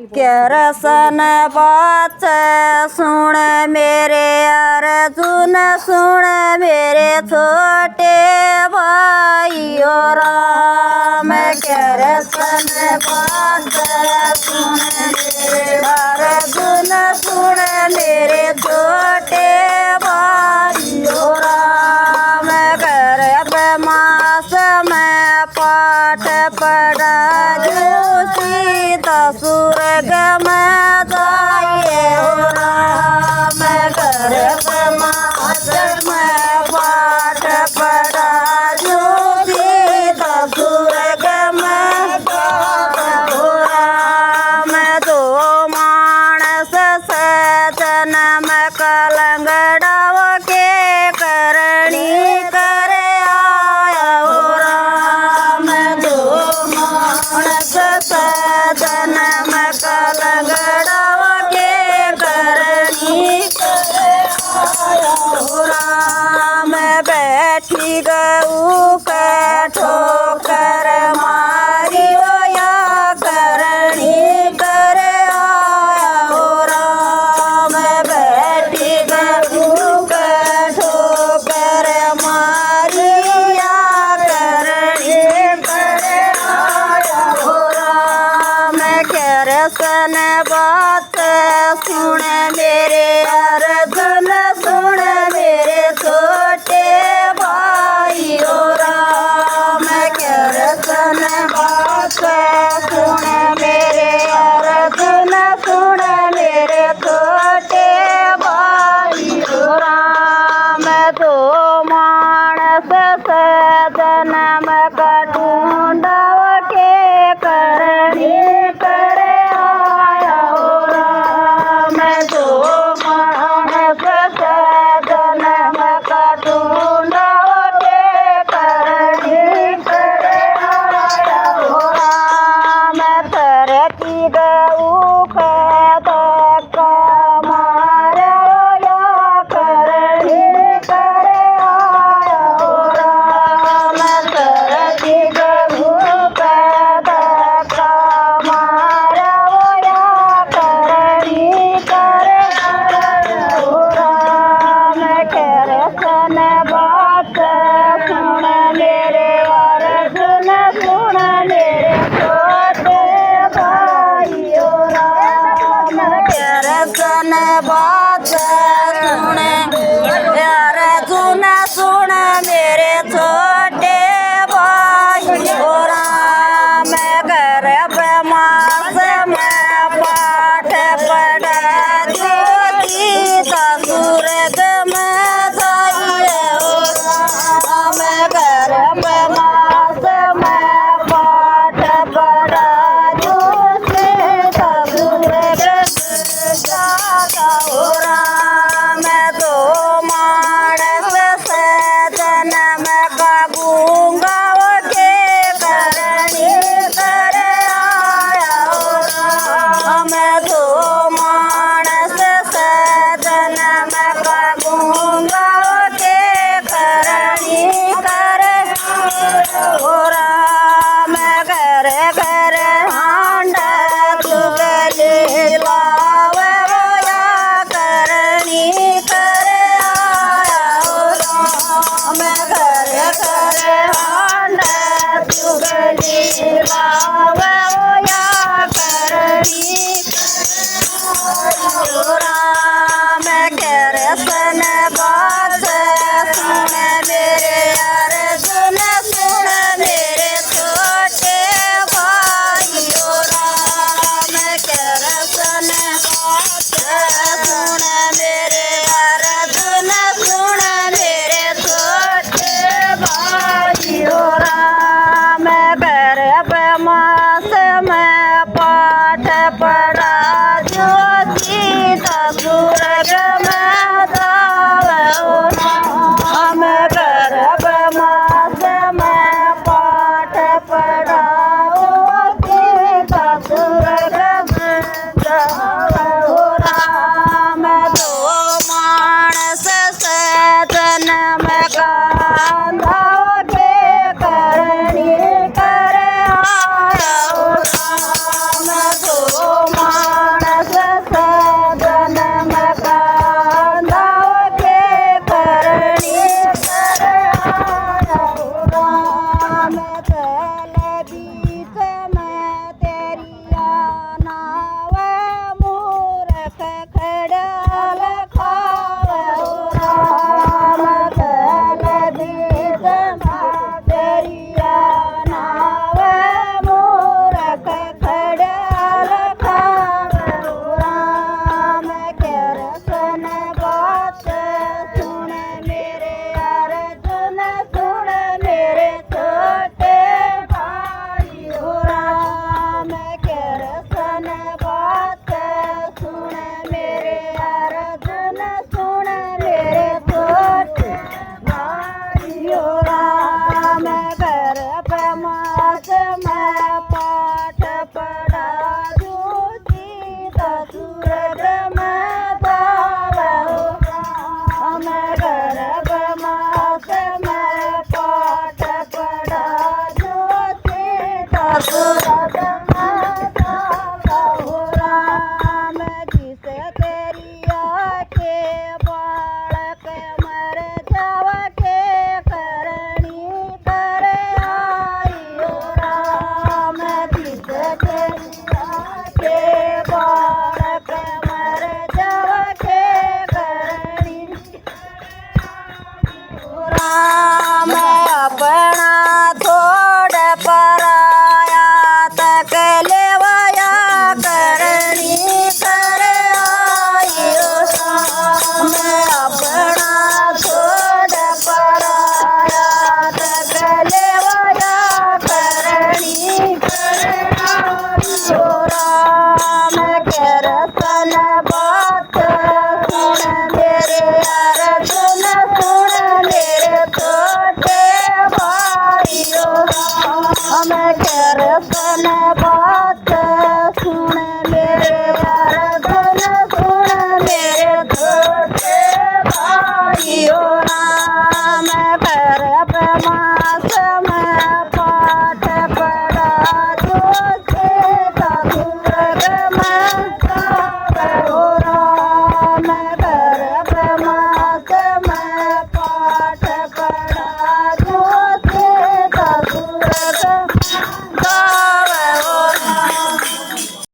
रसन बात सुन मेरे अर्जुन सुन मेरे छोटे भाइयों राम के रसन बात सुन मेरे अर्जुन सुन मेरे छोटे भाइयों राम कर मास में पाठ पढ़ा स्वर्ग में जाइए हो राम कर मास में पाठ पढ़ा स्वर्ग में हो राम दो मानस से जन्म कलंगड़ाव के करणी करे आया हो राम दो मानस से जन्म कलंगड़ाव के करणी करे आया हो राम बैठी गऊ के ठोकर मारी या करणी करे आया हो राम बैठी गऊ के ठोकर मारी या करणी करे आया हो राम रसन बात सुन मेरे अर्जुन सुन मेरे छोटे भाइयों राम के रसन बात सुन मेरे अर्जुन सुन मेरे छोटे भाइयों राम दो मानस से जन्म का ढूंढव के करणी करे आया हो राम दो मानस से जन्म का ढूंढव के करणी करे आया हो राम तरती गऊ के धक्का मारो या करणी करे आया हो राम तरती गऊ के धक्का मारो या करणी करे आया हो राम के रसन बात सुन मेरे अर्जुन सुन मेरे छोटे भाइयों राम के रसन बात सुन अर्जुन सुन मेरे छोटे भाइयों राम कर मास में पाठ पढ़ा स्वर्ग में जाइए हो राम कर मास में पाठ पढ़ा स्वर्ग जाता हो राम दो मानस से जन्म का गूंगा के करणी करे आया हो राम दो मानस से जन्म का गूंगा के करणी करे हो राम घर घर हांडा चुगली लावे या करणी करे आया हो राम घर घर हांडा चुगली लावे या करणी हो राम के रसन बात सुन मेरे अर्जुन सुन मेरे छोटे भाइयों राम के रसन बात सुन मेरे अर्जुन सुन मेरे छोटे भाइयों राम कर मास में पाठ पढ़ा स्वर्ग में जावे हो राम गर्भ मास में पाठ पढ़ाओ स्वर्ग में जावे हो राम दो मानस से जन्म का के करणी करे आया हो राम दो हमें कीर्तन बात सुन मेरे अर्धन सुन मेरे छोटे भाइयों राम कर मास में पाठ पढ़ा जो से राम